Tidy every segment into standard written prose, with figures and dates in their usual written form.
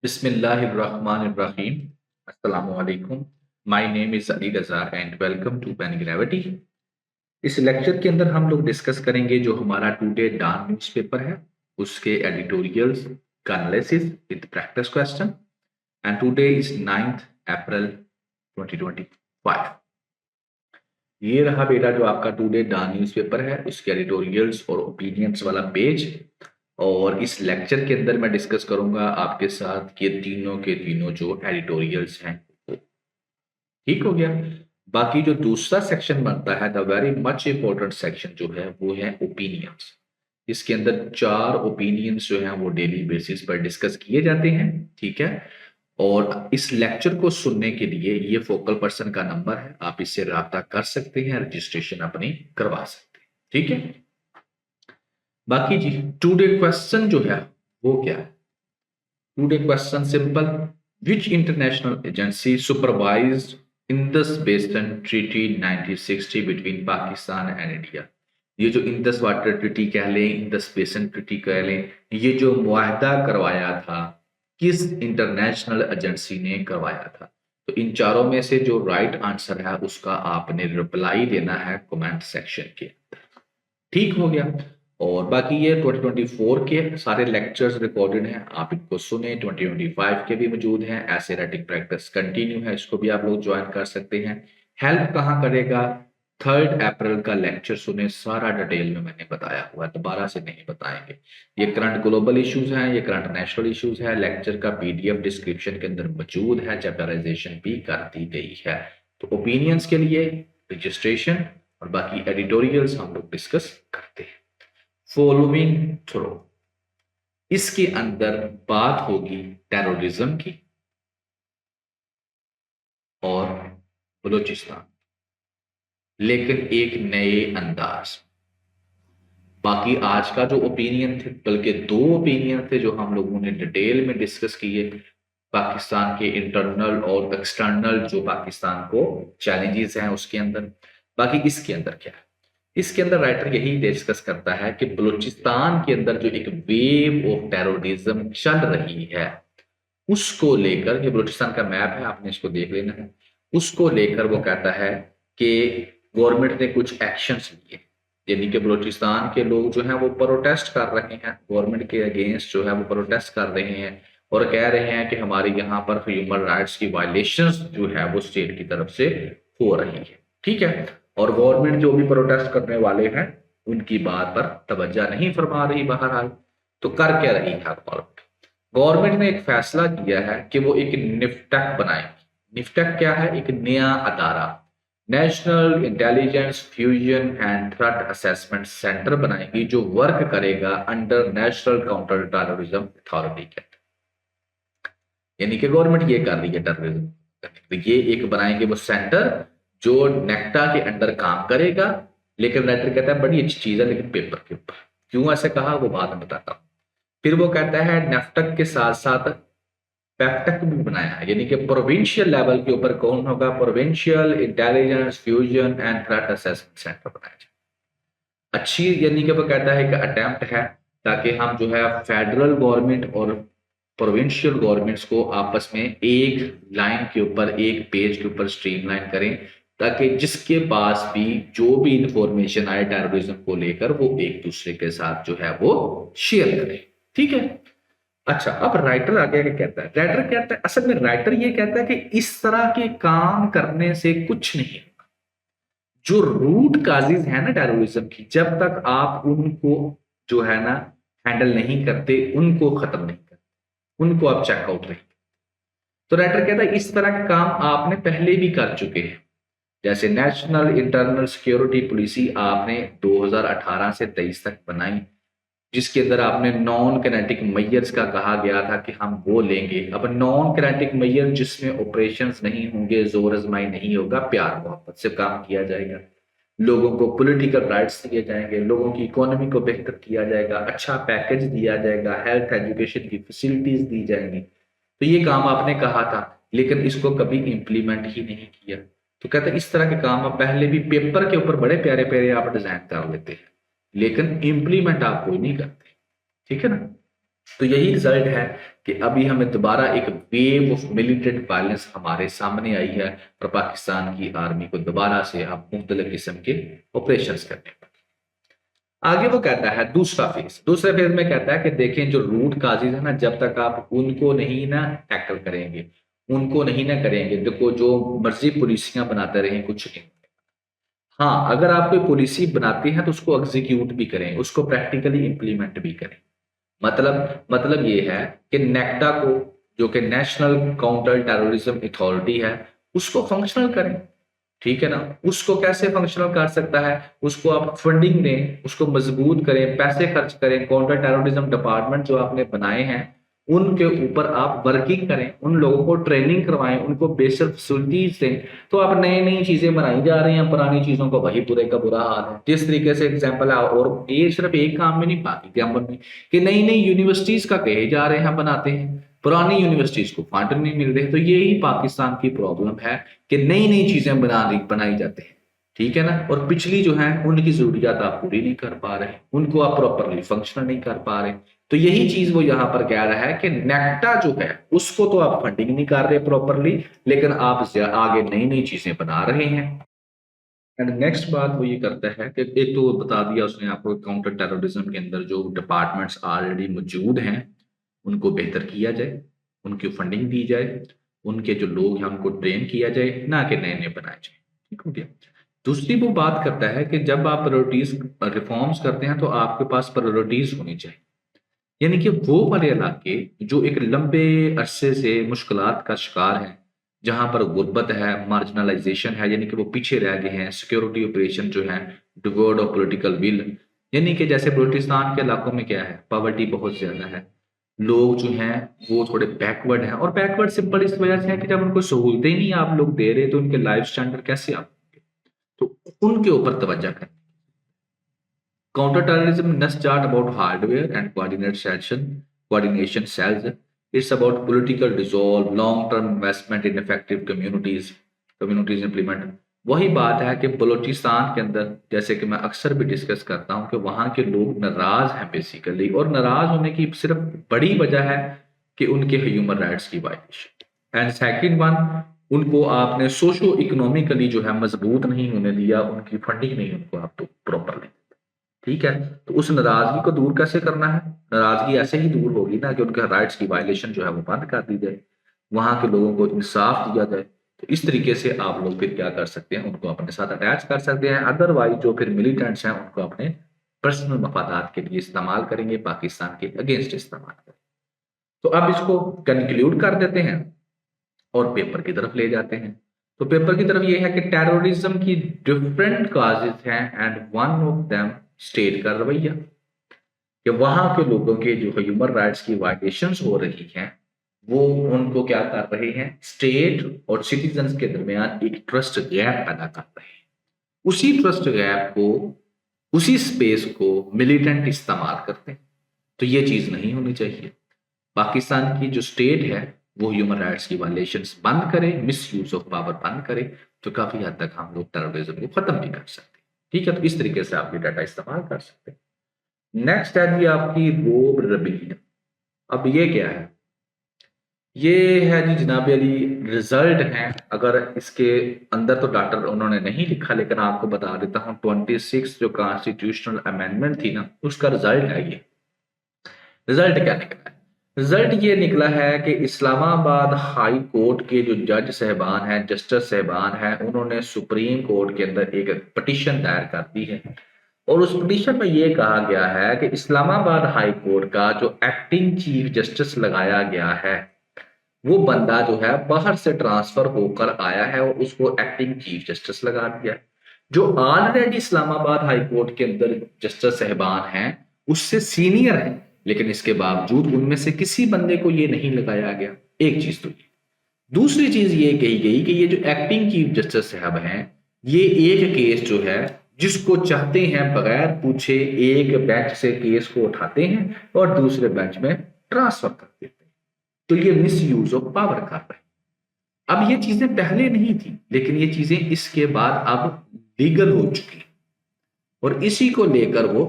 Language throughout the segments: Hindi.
Bismillahirrahmanirrahim. Assalamualaikum. My name is Ali Raza and welcome to Pen Gravity. इस लेक्चर के अंदर हम लोग डिस्कस करेंगे जो हमारा टुडे डॉन न्यूज़पेपर है उसके एडिटोरियल्स का analysis with practice question and today is 9th अप्रैल 2025. ये रहा बेटा जो आपका टुडे डॉन न्यूज़पेपर है उसके एडिटोरियल्स और ओपिनियंस वाला पेज। और इस लेक्चर के अंदर मैं डिस्कस करूंगा आपके साथ ये तीनों के तीनों जो एडिटोरियल्स हैं। ठीक हो गया। बाकी जो दूसरा सेक्शन बनता है the very much important section जो है वो है ओपिनियंस। इसके अंदर 4 ओपिनियंस जो हैं वो डेली बेसिस पर डिस्कस किए जाते हैं। ठीक है। और इस लेक्चर को सुनने के लिए ये फोकल पर्सन का नंबर है, आप इससे राब्ता कर सकते हैं, रजिस्ट्रेशन अपनी करवा सकते हैं। ठीक है। बाकी जी टुडे क्वेश्चन जो है वो क्या है? Today question simple, which international agency supervised Indus basin treaty 1960 between Pakistan and India. ये जो इंडस वाटर ट्रीटी कह लें, इंडस बेसिन ट्रीटी कह लें, ये जो मुआहदा करवाया था किस इंटरनेशनल एजेंसी ने करवाया था? तो इन चारों में से जो राइट आंसर है उसका आपने रिप्लाई देना है कमेंट सेक्शन के अंदर। ठीक हो गया। और बाकी ये 2024 के सारे लेक्चर्स रिकॉर्डेड हैं, आप इनको सुने। 2025 के भी मौजूद हैं। ऐसे राइटिंग प्रैक्टिस कंटिन्यू है, इसको भी आप लोग ज्वाइन कर सकते हैं। हेल्प कहाँ करेगा? 3rd अप्रैल का लेक्चर सुने, सारा डिटेल में मैंने बताया हुआ है, दोबारा से नहीं बताएंगे। ये करंट ग्लोबल इश्यूज हैं, ये करंट नेशनल इश्यूज है। लेक्चर का पीडीएफ डिस्क्रिप्शन के अंदर मौजूद है, चैप्टराइजेशन भी कर दी गई है। तो ओपिनियंस के लिए रजिस्ट्रेशन और बाकी एडिटोरियल्स हम लोग डिस्कस करते हैं। फॉलोइंग थ्रू, इसके अंदर बात होगी टेररिज्म की और बलूचिस्तान, लेकिन एक नए अंदाज। बाकी आज का जो ओपिनियन थे, बल्कि 2 ओपिनियन थे जो हम लोगों ने डिटेल में डिस्कस किए, पाकिस्तान के इंटरनल और एक्सटर्नल जो पाकिस्तान को चैलेंजेस हैं उसके अंदर। बाकी इसके अंदर क्या है? इसके अंदर राइटर यही डिस्कस करता है कि बलूचिस्तान के अंदर जो एक वेव ऑफ टेररिज्म चल रही है उसको लेकर, ये बलूचिस्तान का मैप है, आपने इसको देख लेना है। उसको लेकर वो कहता है कि गवर्नमेंट ने कुछ एक्शंस लिए, यानी कि बलूचिस्तान के लोग जो हैं वो प्रोटेस्ट कर रहे हैं, गवर्नमेंट के अगेंस्ट जो है वो प्रोटेस्ट कर रहे हैं और कह रहे हैं कि हमारे यहाँ पर ह्यूमन राइट्स की वायलेशंस जो है वो स्टेट की तरफ से हो रही है। ठीक है। और गवर्नमेंट जो भी प्रोटेस्ट करने वाले हैं उनकी बात पर तवज्जो नहीं फरमा रही बहरहाल। तो कर क्या रही है गवर्नमेंट? गवर्नमेंट ने एक फैसला किया है कि वो एक निफ्टक बनाएगी। निफ्टक क्या है? एक नया अदारा, national intelligence fusion and threat assessment centre बनाएगी जो वर्क करेगा under national counter terrorism authority के। यानी कि गवर्नमेंट ये कर रही है टेररिज्म, तो ये एक बनाएंगे वो सेंटर जो नेक्टा के अंडर काम करेगा। लेकिन राइटर कहता है बड़ी अच्छी चीज है, लेकिन पेपर के ऊपर। क्यों ऐसे कहा वो बाद में बताता हूं। फिर वो कहता है नेफ्टक के साथ साथ पैक्टक भी बनाया है, यानी कि प्रोविंशियल लेवल के ऊपर कौन होगा? Provincial intelligence fusion and threat assessment centre बनाया जाए। अच्छी, यानी कि वो कहता है कि अटेम्प्ट है ताकि हम जो है फेडरल गवर्नमेंट और प्रोविंशियल गवर्नमेंट्स को आपस में एक लाइन के ऊपर, एक पेज के ऊपर स्ट्रीमलाइन करें, ताकि जिसके पास भी जो भी इंफॉर्मेशन आए टेररिज्म को लेकर वो एक दूसरे के साथ जो है वो शेयर करें। ठीक है। अच्छा, अब राइटर आगे क्या कहता है? राइटर कहता है, असल में राइटर ये कहता है कि इस तरह के काम करने से कुछ नहीं, जो रूट काजेज है ना टेररिज्म की, जब तक आप उनको जो है ना हैंडल नहीं करते, उनको खत्म नहीं करते, उनको आप चेकआउट नहीं। तो राइटर कहता है इस तरह के काम आपने पहले भी कर चुके हैं, जैसे नेशनल इंटरनल सिक्योरिटी पॉलिसी आपने 2018 से 23 तक बनाई, जिसके अंदर आपने नॉन किनेटिक मेजर्स का कहा गया था कि हम वो लेंगे। अब नॉन किनेटिक मेजर जिसमें ऑपरेशंस नहीं होंगे, जोर आजमाई नहीं होगा, प्यार मोहब्बत से काम किया जाएगा, लोगों को पॉलिटिकल राइट्स दिए जाएंगे, लोगों की इकोनॉमी को बेहतर किया जाएगा, अच्छा पैकेज दिया जाएगा, हेल्थ एजुकेशन की फैसिलिटीज दी जाएंगी। तो ये काम आपने कहा था, लेकिन इसको कभी इंप्लीमेंट ही नहीं किया। तो कहते हैं इस तरह के काम आप पहले भी पेपर के ऊपर बड़े प्यारे प्यारे आप डिजाइन कर लेते हैं, लेकिन इंप्लीमेंट आप कोई नहीं करते। ठीक है ना। तो यही रिजल्ट है कि अभी हमें दोबारा एक वेव ऑफ मिलिटेंट वायलेंस हमारे सामने आई है और पाकिस्तान की आर्मी को दोबारा से अब मुख्तलिफ किस्म के ऑपरेशन करने पड़े। आगे वो कहता है दूसरे फेज में कहता है कि देखें जो रूट काजेज है ना, जब तक आप उनको नहीं ना टैकल करेंगे, उनको नहीं ना करेंगे, देखो जो मर्जी पॉलिसियां बनाते रहें कुछ नहीं। हाँ, अगर आप कोई पॉलिसी बनाते हैं तो उसको एग्जीक्यूट भी करें, उसको प्रैक्टिकली इंप्लीमेंट भी करें। मतलब ये है कि नेक्टा को, जो कि नेशनल काउंटर टेररिज्म अथॉरिटी है, उसको फंक्शनल करें। ठीक है ना, उसको कैसे फंक्शनल कर सकता है, उसको आप फंडिंग दें, उसको मजबूत करें, पैसे खर्च करें, काउंटर टेररिज्म डिपार्टमेंट जो आपने बनाए हैं उनके ऊपर आप वर्किंग करें, उन लोगों को ट्रेनिंग करवाएं, उनको बेसिक फैसिलिटीज दें। तो आप नई नई चीजें बनाई जा रही हैं, पुरानी चीजों का वही पूरे का बुरा हाल है। जिस तरीके से एग्जाम्पल है, और ये सिर्फ एक काम में नहीं, बाकी एग्जाम्पल में कि नई नई यूनिवर्सिटीज का कहे जा रहे हैं बनाते हैं, पुरानी यूनिवर्सिटीज को फंड नहीं मिल रहे। तो यही पाकिस्तान की प्रॉब्लम है कि नई नई चीजें बनाई जाती हैं, ठीक है ना, और पिछली जो है उनकी जरूरियात आप पूरी नहीं कर पा रहे, उनको आप प्रॉपरली फंक्शनल नहीं कर पा रहे। तो यही चीज वो यहां पर कह रहा है कि नेक्टा जो है उसको तो आप फंडिंग नहीं कर रहे प्रॉपरली, लेकिन आप आगे नई नई चीजें बना रहे हैं। एंड नेक्स्ट बात वो ये करता है कि एक तो बता दिया उसने आपको, काउंटर टेररिज्म के अंदर जो डिपार्टमेंट्स ऑलरेडी मौजूद हैं उनको बेहतर किया जाए, उनकी फंडिंग दी जाए, उनके जो लोग हैं उनको ट्रेन किया जाए, ना कि नए नए बनाए जाए। ठीक हो गया। दूसरी वो बात करता है कि जब आप प्रायोरिटीज रिफॉर्म्स करते हैं तो आपके पास प्रायोरिटीज होनी चाहिए, यानी कि वो वाले इलाके जो एक लंबे अरसे से मुश्किलात का शिकार हैं, जहां पर गुर्बत है, मार्जिनलाइजेशन है, यानी कि वो पीछे रह गए हैं, सिक्योरिटी ऑपरेशन जो है डिवोर्ड ऑफ पॉलिटिकल विल, यानी कि जैसे बलूचिस्तान के इलाकों में क्या है, पॉवर्टी बहुत ज्यादा है, लोग जो हैं वो थोड़े बैकवर्ड हैं, और बैकवर्ड सिंपल इस वजह से है कि जब उनको सहूलतें ही नहीं आप लोग दे रहे तो उनके लाइफ स्टैंडर्ड कैसे आप, तो उनके ऊपर तवज्जो करें। Counterterrorism is not about hardware and coordination cells. It's about political resolve, long-term investment in effective communities implement. वही बात है कि बलूचिस्तान के अंदर, जैसे कि मैं अक्सर भी डिस्कस करता हूं, कि वहां के लोग नाराज हैं बेसिकली, और नाराज होने की सिर्फ बड़ी वजह है कि उनके ह्यूमन राइट्स की वायलेशन। एंड सेकंड वन, उनको आपने सोशो इकोनॉमिकली जो है मजबूत नहीं होने दिया, उनकी फंडिंग नहीं उनको आप तो प्रॉपरली। ठीक है, तो उस नाराजगी को दूर कैसे करना है, नाराजगी ऐसे ही दूर होगी ना कि उनके राइट्स की वायलेशन जो है वो बंद कर दी जाए, वहां के लोगों को इंसाफ दिया जाए। तो इस तरीके से आप लोग फिर क्या कर सकते हैं, उनको अपने साथ अटैच कर सकते हैं। अदरवाइज जो फिर मिलिटेंट्स हैं उनको अपने पर्सनल मफादात के लिए इस्तेमाल करेंगे, पाकिस्तान के अगेंस्ट इस्तेमाल करेंगे। तो अब इसको कंक्लूड कर देते हैं और पेपर की तरफ ले जाते हैं। तो पेपर की तरफ ये है कि टेररिज्म की डिफरेंट काजेज हैं and one of them state का रवैया, कि वहां के लोगों के जो ह्यूमन राइट्स की वायलेशंस हो रही हैं वो उनको क्या कर रहे हैं, स्टेट और सिटीजन्स के दरमियान एक ट्रस्ट गैप पैदा कर रहे हैं। उसी ट्रस्ट गैप को, उसी स्पेस को मिलिटेंट इस्तेमाल करते हैं। तो ये चीज नहीं होनी चाहिए। पाकिस्तान की जो स्टेट है वो ह्यूमन राइट्स की वायलेशंस बंद करे, मिस यूज ऑफ पावर बंद करे, तो काफी हद तक हम लोग टेररिज्म को खत्म भी कर सकते हैं। ठीक है, तो इस तरीके से आप ये डाटा इस्तेमाल कर सकते हैं। नेक्स्ट है जी आपकी रोब रेबिलियन। अब ये क्या है, ये है जी जनाब अली रिजल्ट है। अगर इसके अंदर तो डाटा उन्होंने नहीं लिखा, लेकिन आपको बता देता हूं, 26 जो कॉन्स्टिट्यूशनल अमेंडमेंट थी ना, उसका रिजल्ट है ये। रिजल्ट क्या निकला है, रिजल्ट ये निकला है कि इस्लामाबाद हाई कोर्ट के जो जज साहबान हैं, जस्टिस साहबान हैं, उन्होंने सुप्रीम कोर्ट के अंदर एक पिटीशन दायर कर दी है, और उस पिटीशन में ये कहा गया है कि इस्लामाबाद हाई कोर्ट का जो एक्टिंग चीफ जस्टिस लगाया गया है, वो बंदा जो है बाहर से ट्रांसफर होकर आया है और उसको एक्टिंग चीफ जस्टिस लगा दिया। जो ऑलरेडी इस्लामाबाद हाई कोर्ट के अंदर जस्टिस साहबान हैं उससे सीनियर है, लेकिन इसके बावजूद उनमें से किसी बंदे को ये नहीं लगाया गया। एक चीज तो ये, दूसरी चीज ये कही गई कि ये जो एक्टिंग चीफ जस्टिस साहब हैं, ये एक केस जो है जिसको चाहते हैं बगैर पूछे एक बेंच से केस को उठाते हैं और दूसरे बेंच में ट्रांसफर कर देते हैं। तो ये मिस यूज ऑफ पावर कर रहे हैं। अब ये चीजें पहले नहीं थी, लेकिन ये चीजें इसके बाद अब लीगल हो चुकी, और इसी को लेकर वो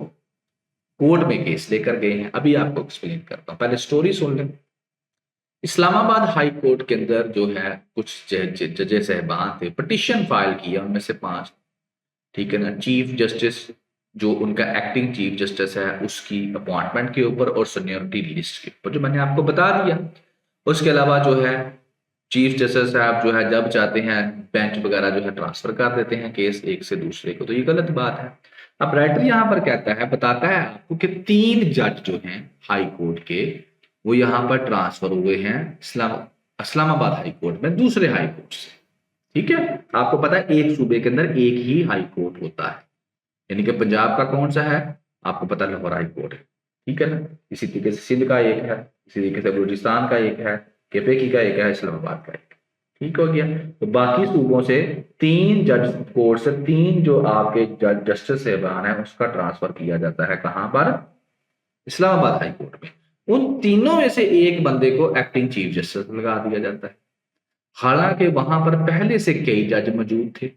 कोर्ट में केस लेकर गए हैं। अभी आपको एक्सप्लेन करता हूं, पहले स्टोरी सुन लें। इस्लामाबाद हाई कोर्ट के अंदर जो है कुछ जजेस साहबान थे, पिटिशन फाइल किया, उनमें से 5, ठीक है ना, चीफ जस्टिस जो उनका एक्टिंग चीफ जस्टिस है उसकी अपॉइंटमेंट के ऊपर और सीनियरिटी लिस्ट के ऊपर, जो मैंने आपको बता दिया। उसके अलावा जो है चीफ जस्टिस साहब जो है जब चाहते हैं बेंच वगैरह जो है ट्रांसफर कर देते हैं केस एक से दूसरे को, तो ये गलत बात है। अब राइटर यहाँ पर कहता है, बताता है आपको कि 3 जज जो हैं हाई कोर्ट के वो यहाँ पर ट्रांसफर हुए हैं इस्लामाबाद हाई कोर्ट में दूसरे हाई कोर्ट से। ठीक है, आपको पता है एक सूबे के अंदर एक ही हाई कोर्ट होता है, यानी कि पंजाब का कौन सा है आपको पता है, लाहौर हाई कोर्ट है। ठीक है ना, इसी तरीके से सिंध का एक है, इसी तरीके से बलूचिस्तान का एक है, केपीकी का एक है, इस्लामाबाद का एक। ठीक हो गया। तो बाकी सूबों से 3 जज कोर्ट से 3 जो आपके जस्टिस साहबान है उसका ट्रांसफर किया जाता है कहां पर, इस्लामाबाद हाई कोर्ट में। उन तीनों में से एक बंदे को एक्टिंग चीफ जस्टिस लगा दिया जाता है। हालांकि वहां पर पहले से कई जज मौजूद थे,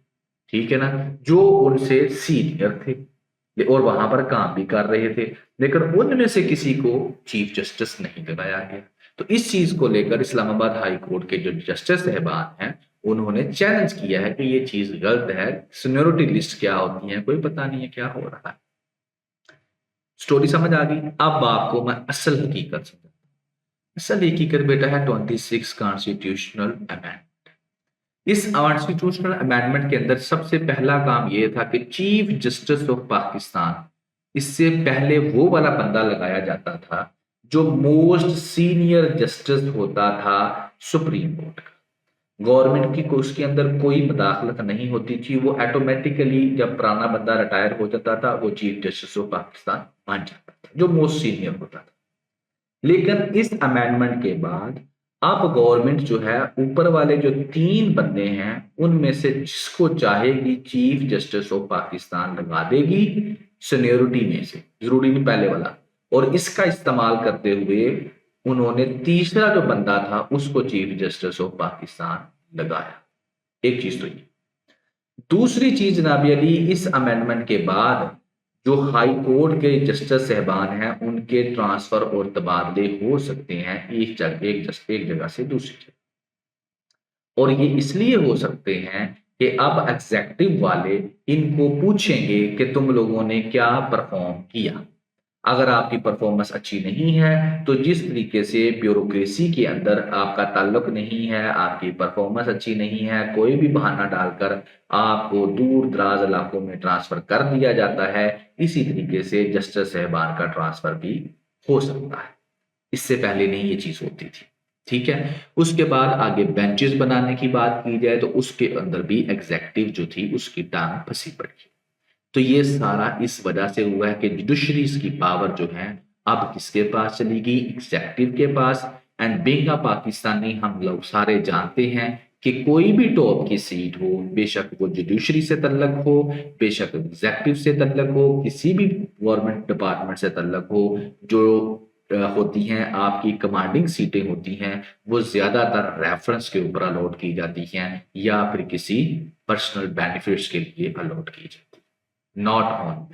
ठीक है ना, जो उनसे सीनियर थे और वहां पर काम भी कर रहे थे, लेकिन उनमें से किसी को चीफ जस्टिस नहीं लगाया गया। तो इस चीज को लेकर इस्लामाबाद हाई कोर्ट के जो जस्टिस साहबान हैं उन्होंने चैलेंज किया है कि ये चीज गलत है, सीनियोरिटी लिस्ट क्या होती है कोई पता नहीं है क्या हो रहा है। स्टोरी समझ आ गई। अब आपको मैं असल हकीकत समझा। असल हकीकत बेटा है 26 कॉन्स्टिट्यूशनल अमेंडमेंट। इस कॉन्स्टिट्यूशनल अमेंडमेंट के अंदर सबसे पहला काम यह था कि चीफ जस्टिस ऑफ पाकिस्तान, इससे पहले वो वाला बंदा लगाया जाता था जो मोस्ट सीनियर जस्टिस होता था सुप्रीम कोर्ट का। गवर्नमेंट की उसके अंदर कोई मदाखलत नहीं होती थी, वो ऑटोमेटिकली जब पुराना बंदा रिटायर हो जाता था वो चीफ जस्टिस ऑफ पाकिस्तान बन जाता था, जो मोस्ट सीनियर होता था। लेकिन इस अमेंडमेंट के बाद अब गवर्नमेंट जो है ऊपर वाले जो 3 बंदे हैं उनमें से जिसको चाहेगी चीफ जस्टिस ऑफ पाकिस्तान लगा देगी सीनियोरिटी में से, जरूरी नहीं पहले वाला। और इसका इस्तेमाल करते हुए उन्होंने तीसरा जो बंदा था उसको चीफ जस्टिस ऑफ पाकिस्तान लगाया। एक चीज तो ये। दूसरी चीज जनाबी अली, इस अमेंडमेंट के बाद जो हाई कोर्ट के जस्टिस साहबान हैं उनके ट्रांसफर और तबादले हो सकते हैं एक जगह से दूसरी जगह। और ये इसलिए हो सकते हैं कि अब एग्जेक्टिव वाले इनको पूछेंगे कि तुम लोगों ने क्या परफॉर्म किया। अगर आपकी परफॉर्मेंस अच्छी नहीं है तो जिस तरीके से ब्यूरोक्रेसी के अंदर आपका ताल्लुक नहीं है, आपकी परफॉर्मेंस अच्छी नहीं है, कोई भी बहाना डालकर आपको दूर दराज इलाकों में ट्रांसफर कर दिया जाता है, इसी तरीके से जस्टिस साहबान का ट्रांसफर भी हो सकता है। इससे पहले नहीं ये चीज होती थी। ठीक है, उसके बाद आगे बेंचेस बनाने की बात की जाए तो उसके अंदर भी एग्जेक्टिव जो थी उसकी टांग फंसी पड़ी। तो ये सारा इस वजह से हुआ है कि जुडिशरीज की पावर जो है अब किसके पास चली गई, एग्जेक्टिव के पास। एंड बीइंग अ पाकिस्तानी हम लोग सारे जानते हैं कि कोई भी टॉप की सीट हो, बेशक वो जुडिशरी से तल्लक हो, बेशक एग्जेक्टिव से तल्लक हो, किसी भी गवर्नमेंट डिपार्टमेंट से तल्लक हो, जो होती हैं आपकी कमांडिंग सीटें होती हैं वो ज्यादातर रेफरेंस के ऊपर अलॉट की जाती हैं या फिर किसी पर्सनल बेनिफिट्स के लिए अलॉट की जाती है, नॉट ऑन।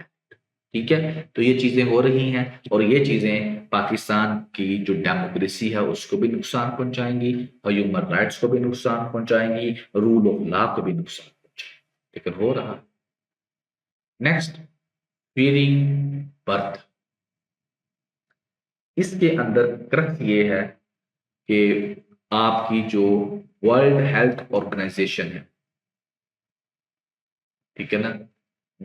ठीक है, तो ये चीजें हो रही हैं और ये चीजें पाकिस्तान की जो डेमोक्रेसी है उसको भी नुकसान पहुंचाएंगी, ह्यूमन राइट्स को भी नुकसान पहुंचाएंगी, रूल ऑफ लॉ को भी नुकसान पहुंचाएंगी, लेकिन हो रहा। Next, fearing birth. इसके अंदर क्रक्स ये है कि आपकी जो वर्ल्ड हेल्थ ऑर्गेनाइजेशन है, ठीक है ना,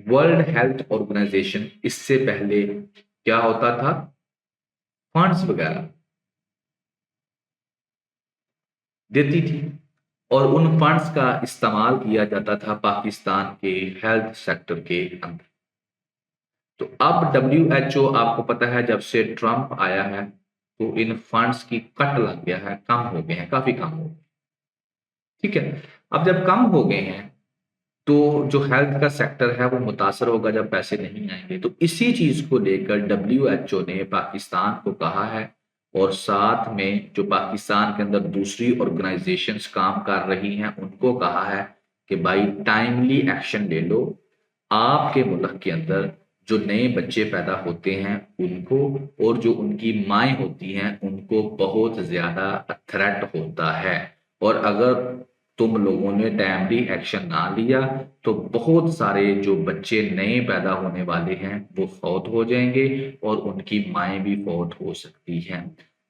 वर्ल्ड हेल्थ ऑर्गेनाइजेशन इससे पहले क्या होता था, फंड्स वगैरह देती थी और उन फंड्स का इस्तेमाल किया जाता था पाकिस्तान के हेल्थ सेक्टर के अंदर। तो अब WHO आपको पता है जब से ट्रंप आया है तो इन फंड्स की कट लग गया है, कम हो गए हैं, काफी कम हो गए। ठीक है, अब जब कम हो गए हैं तो जो हेल्थ का सेक्टर है वो मुतासर होगा जब पैसे नहीं आएंगे। तो इसी चीज को लेकर WHO ने पाकिस्तान को कहा है और साथ में जो पाकिस्तान के अंदर दूसरी ऑर्गेनाइजेशंस काम कर रही हैं उनको कहा है कि भाई टाइमली एक्शन ले लो। आपके मुल्क के अंदर जो नए बच्चे पैदा होते हैं उनको और जो उनकी माएँ होती हैं उनको बहुत ज़्यादा थ्रेट होता है। और अगर तुम लोगों ने टाइमली एक्शन ना लिया तो बहुत सारे जो बच्चे नए पैदा होने वाले हैं वो फौत हो जाएँगे और उनकी माएँ भी फौत हो सकती हैं।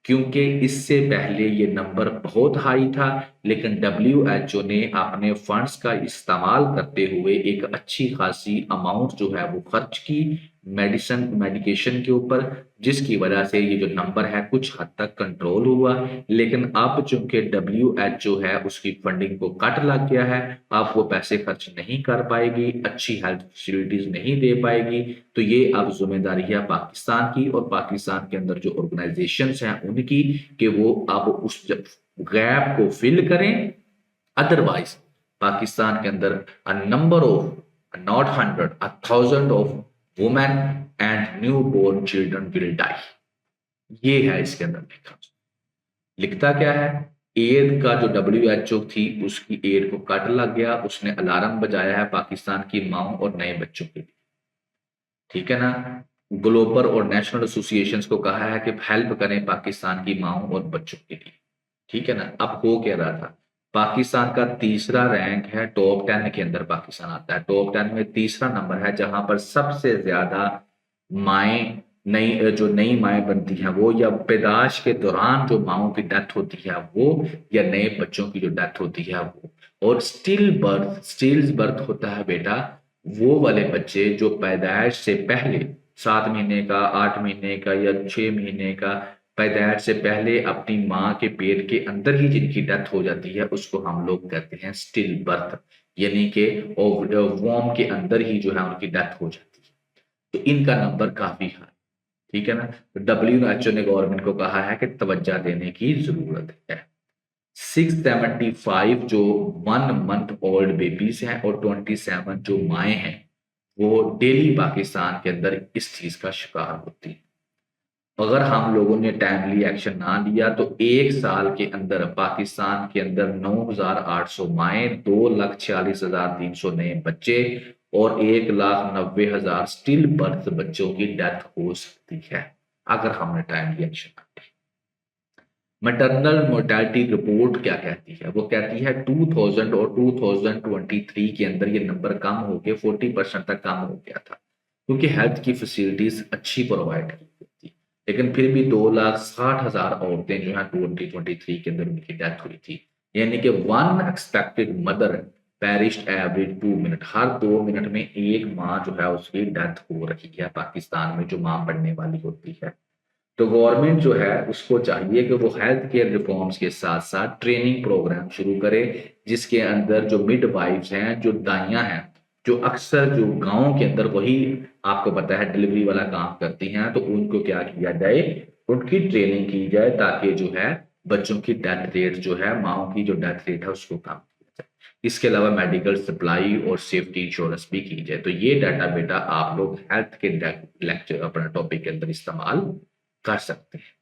क्योंकि इससे पहले ये नंबर बहुत हाई था, लेकिन डब्ल्यूएचओ ने अपने फंड्स का इस्तेमाल करते हुए एक अच्छी खासी अमाउंट जो है वो खर्च की मेडिकेशन के ऊपर, जिसकी वजह से ये जो नंबर है कुछ हद तक कंट्रोल हुआ। लेकिन अब चूंकि डब्ल्यूएचओ है उसकी फंडिंग को कट लग गया है, अब वो पैसे खर्च नहीं कर पाएगी, अच्छी हेल्थ फैसिलिटीज नहीं दे पाएगी। तो ये अब जिम्मेदारी है पाकिस्तान की और पाकिस्तान के अंदर जो ऑर्गेनाइजेशंस हैं उनकी, कि वो अब उस गैप को फिल करें। अदरवाइज पाकिस्तान के अंदर a number of not 100 1000 of women and new born children will die. ये है इसके अंदर लिखा। लिखता क्या है, एड का जो डब्ल्यूएचओ थी उसकी एड को कट लग गया, उसने अलार्म बजाया है पाकिस्तान की माओ और नए बच्चों के लिए। ठीक है ना। ग्लोबल और नेशनल एसोसिएशंस को कहा है कि हेल्प करें पाकिस्तान की माओ और बच्चों के लिए। ठीक है ना। अब हो क्या रहा था, पाकिस्तान का तीसरा रैंक है, टॉप 10 के अंदर पाकिस्तान आता है। टॉप 10 में तीसरा नंबर है, जहां पर सबसे ज्यादा माए नई जो नई माए बनती हैं वो, या पैदाश के दौरान जो माओं की डेथ होती है वो, या नए बच्चों की जो डेथ होती है वो। और स्टिल्स बर्थ होता है बेटा, वो वाले बच्चे जो पैदाइश से पहले 7 महीने का, 8 महीने का या 6 महीने का, पैदाइश से पहले अपनी माँ के पेट के अंदर ही जिनकी डेथ हो जाती है उसको हम लोग कहते हैं स्टिल बर्थ, यानी कि वॉर्म के अंदर ही जो है उनकी डेथ हो जाती है। तो इनका नंबर काफी है। ठीक है ना। तो डब्ल्यूएचओ ने गवर्नमेंट को कहा है कि तवज्जो देने की जरूरत है। 675 जो 1 मंथ ओल्ड बेबीज हैं और 27 जो माएँ हैं वो डेली पाकिस्तान के अंदर इस चीज का शिकार होती है। अगर हम लोगों ने टाइमली एक्शन ना लिया तो 1 साल के अंदर पाकिस्तान के अंदर 9,800 माएँ, 2,46,300 नए बच्चे और 1,90,000 स्टिल बर्थ बच्चों की डेथ हो सकती है अगर हमने टाइमली एक्शन ना लिया। मैटरनल मोर्टेलिटी रिपोर्ट क्या कहती है, वो कहती है 2000 और 2023 के अंदर ये नंबर कम हो गया, 40% तक कम हो गया था, क्योंकि हेल्थ की फैसिलिटीज अच्छी प्रोवाइड की गई थी। लेकिन फिर भी 2,60,000 औरतें जो है 2023 के अंदर उनकी डेथ हुई थी। यानी कि one expected mother perished average 2 minute, हर 2 मिनट में एक माँ जो है उसकी डेथ हो रही है पाकिस्तान में, जो माँ बनने वाली होती है। तो गवर्नमेंट जो है उसको चाहिए कि वो हेल्थ केयर रिफॉर्म्स के साथ साथ ट्रेनिंग प्रोग्राम शुरू करे, जिसके अंदर जो मिडवाइफ्स हैं, जो दाइयां हैं, जो अक्सर जो गाँव के अंदर वही आपको पता है डिलीवरी वाला काम करती हैं, तो उनको क्या किया जाए, उनकी ट्रेनिंग की जाए ताकि जो है बच्चों की डेथ रेट जो है, माओ की जो डेथ रेट है उसको कम किया जाए। इसके अलावा मेडिकल सप्लाई और सेफ्टी इंश्योरेंस भी की जाए। तो ये डाटा बेटा आप लोग हेल्थ के लेक्चर अपना टॉपिक के अंदर इस्तेमाल कर सकते हैं।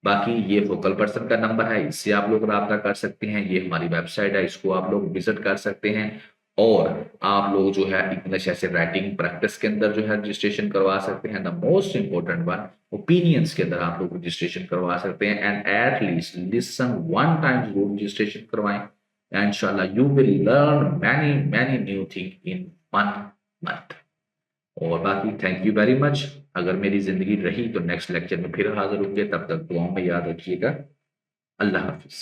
बाकी ये फोकल पर्सन का नंबर है, इससे आप लोग राब्ता कर सकते हैं। ये हमारी वेबसाइट है, इसको आप लोग विजिट कर सकते हैं। और आप लोग जो है इंग्लिश ऐसे राइटिंग प्रैक्टिस के अंदर जो है रजिस्ट्रेशन करवा सकते हैं। The most important one, opinions के अंदर आप लोग रजिस्ट्रेशन करवा सकते हैं। And at least listen 1 time जरूर रजिस्ट्रेशन करवाएं। इंशाल्लाह you will learn many many new thing in 1 month. और बाकी थैंक यू वेरी मच। अगर मेरी जिंदगी रही तो नेक्स्ट लेक्चर में फिर हाजिर होंगे, तब तक दुआओं में याद रखिएगा। अल्लाह हाफिज।